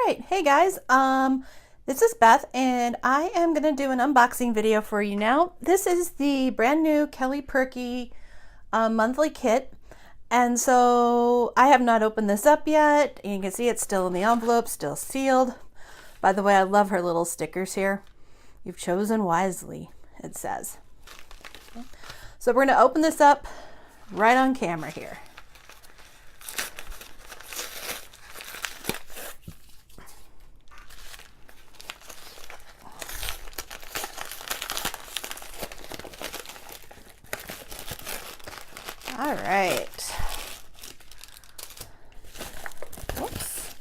right, hey guys, this is Beth and I am going to do an unboxing video for you now. This is the brand new Kelly Purkey monthly kit, and so I have not opened this up yet. You can see it's still in the envelope, still sealed. By the way, I love her little stickers here. You've chosen wisely, it says. Okay. So we're going to open this up right on camera here. All right. Whoops.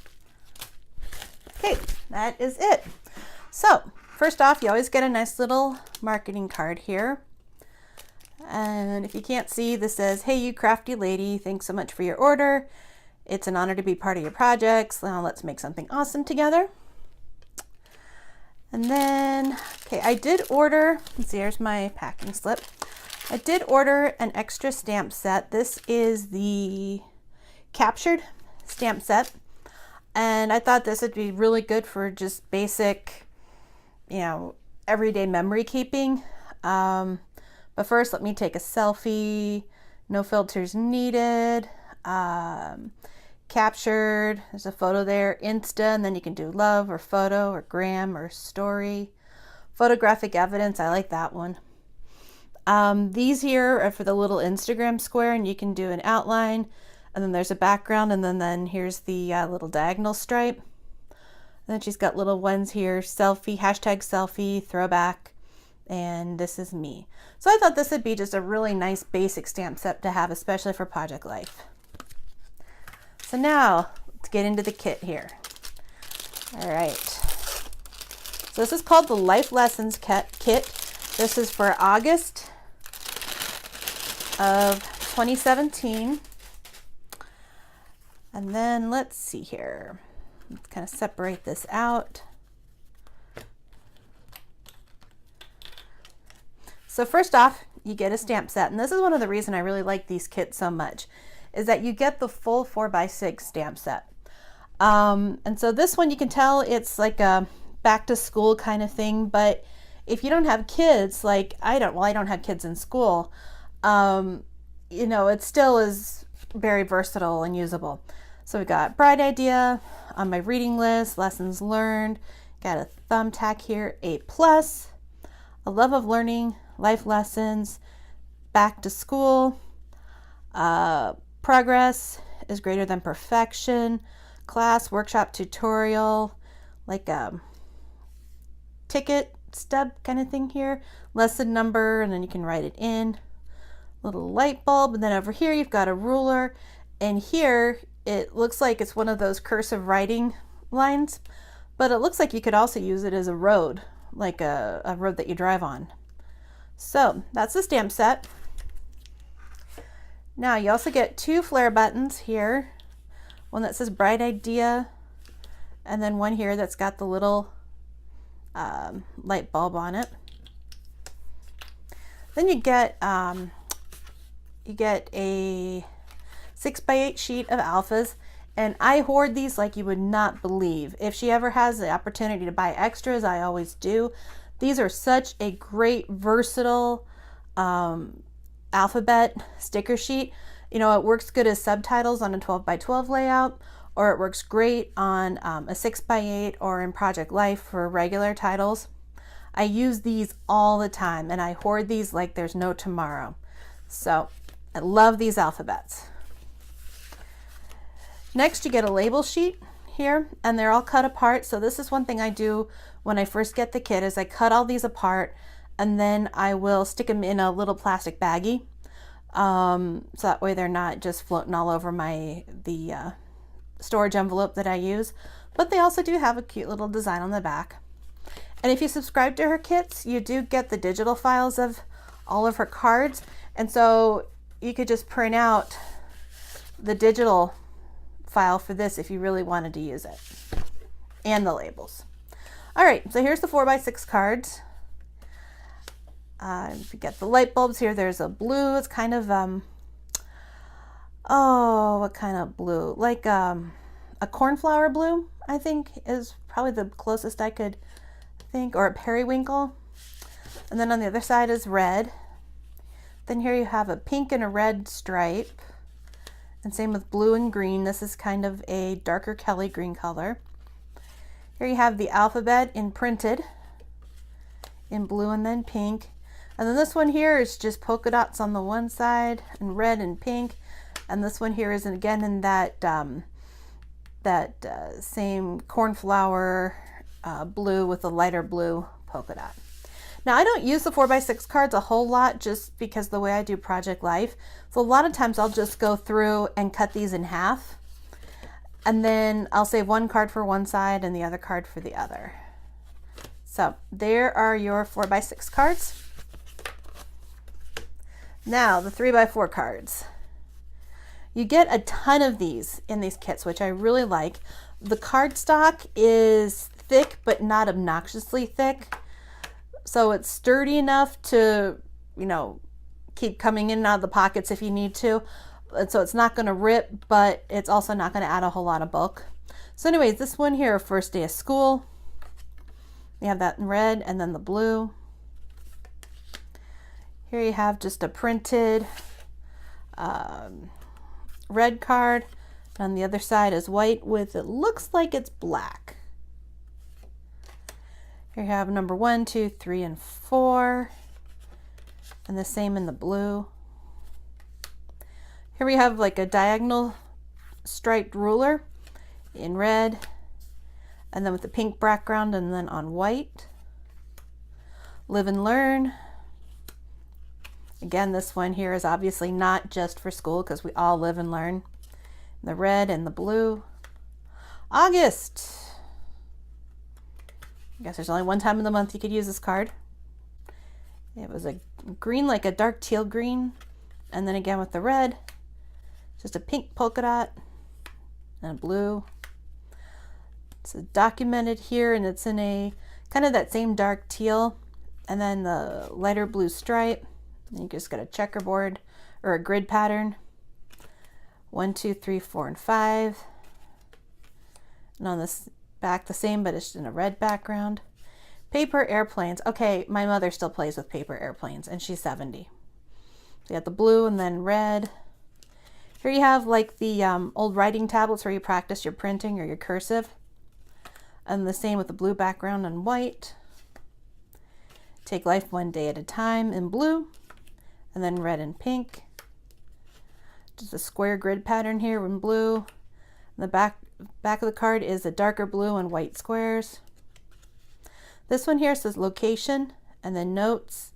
Okay, that is it. So, first off, you always get a nice little marketing card here. And if you can't see, this says, "Hey, you crafty lady, thanks so much for your order. It's an honor to be part of your projects. Now let's make something awesome together." And then, okay, I did order, let's see, here's my packing slip. I did order an extra stamp set. This is the captured stamp set. And I thought this would be really good for just basic, everyday memory keeping. But first, let me take a selfie. No filters needed. Captured. There's a photo there. Insta, and then you can do love or photo or gram or story. Photographic evidence. I like that one. These here are for the little Instagram square, and you can do an outline, and then there's a background, and then here's the little diagonal stripe. And then she's got little ones here, selfie, hashtag selfie, throwback, and this is me. So I thought this would be just a really nice basic stamp set to have, especially for Project Life. So now, let's get into the kit here. All right. So this is called the Life Lessons Kit. This is for August of 2017. And then let's see here. Let's kind of separate this out. So first off, you get a stamp set. And this is one of the reasons I really like these kits so much, is that you get the full 4x6 stamp set. And so this one, you can tell it's like a back to school kind of thing, but if you don't have kids, like I don't have kids in school, it still is very versatile and usable. So we got bright idea on my reading list, lessons learned, got a thumbtack here, A+, a love of learning, life lessons, back to school, progress is greater than perfection, class, workshop, tutorial, like a ticket stub kind of thing here, lesson number, and then you can write it in, little light bulb, and then over here you've got a ruler, and here it looks like it's one of those cursive writing lines, but it looks like you could also use it as a road, like a road that you drive on. So that's the stamp set. Now you also get two flare buttons here, one that says bright idea, and then one here that's got the little light bulb on it. Then you get a 6x8 sheet of alphas, and I hoard these like you would not believe. If she ever has the opportunity to buy extras, I always do. These are such a great versatile alphabet sticker sheet. It works good as subtitles on a 12x12 layout, or it works great on a 6x8 or in Project Life for regular titles. I use these all the time, and I hoard these like there's no tomorrow. So I love these alphabets. Next, you get a label sheet here, and they're all cut apart. So this is one thing I do when I first get the kit, is I cut all these apart, and then I will stick them in a little plastic baggie. So that way they're not just floating all over the storage envelope that I use. But they also do have a cute little design on the back. And if you subscribe to her kits, you do get the digital files of all of her cards. And so you could just print out the digital file for this if you really wanted to use it. And the labels. All right, so here's the 4x6 cards. You get the light bulbs here. There's a blue. It's kind of, what kind of blue? Like a cornflower blue, I think is probably the closest I could think, or a periwinkle. And then on the other side is red. Then here you have a pink and a red stripe. And same with blue and green. This is kind of a darker Kelly green color. Here you have the alphabet imprinted in blue and then pink. And then this one here is just polka dots on the one side and red and pink. And this one here is again in that same cornflower blue with a lighter blue polka dot. Now I don't use the 4x6 cards a whole lot just because the way I do Project Life. So a lot of times I'll just go through and cut these in half. And then I'll save one card for one side and the other card for the other. So there are your 4x6 cards. Now the 3x4 cards. You get a ton of these in these kits, which I really like. The cardstock is thick, but not obnoxiously thick. So it's sturdy enough to, you know, keep coming in and out of the pockets if you need to. And so it's not going to rip, but it's also not going to add a whole lot of bulk. So anyways, this one here, first day of school. We have that in red and then the blue. Here you have just a printed red card. And on the other side is white with, it looks like it's black. Here you have number 1, 2, 3, and 4. And the same in the blue. Here we have like a diagonal striped ruler in red. And then with the pink background and then on white. Live and learn. Again, this one here is obviously not just for school because we all live and learn. The red and the blue. August. I guess there's only one time in the month you could use this card. It was a green, like a dark teal green. And then again with the red, just a pink polka dot and a blue. It's documented here and it's in a kind of that same dark teal and then the lighter blue stripe. And you just got a checkerboard or a grid pattern. 1, 2, 3, 4, and 5. And on this back the same, but it's in a red background. Paper airplanes. Okay, my mother still plays with paper airplanes and she's 70. So you got the blue and then red. Here you have like the old writing tablets where you practice your printing or your cursive. And the same with the blue background and white. Take life one day at a time in blue. And then red and pink. Just a square grid pattern here in blue. And the back of the card is a darker blue and white squares. This one here says location and then notes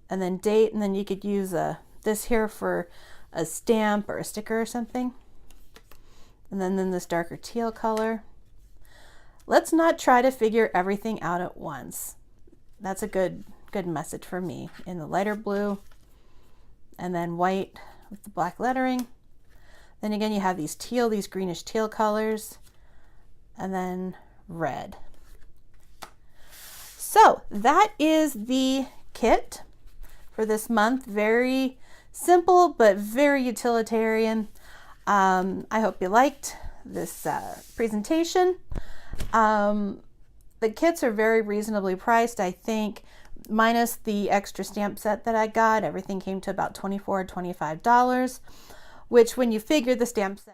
and then date, and then you could use this here for a stamp or a sticker or something. And then this darker teal color. Let's not try to figure everything out at once. That's a good message for me. In the lighter blue and then white with the black lettering. Then again you have these greenish teal colors and then red. So that is the kit for this month. Very simple but very utilitarian. I hope you liked this presentation. The kits are very reasonably priced. I think minus the extra stamp set that I got, everything came to about $24 or $25, which when you figure the stamp set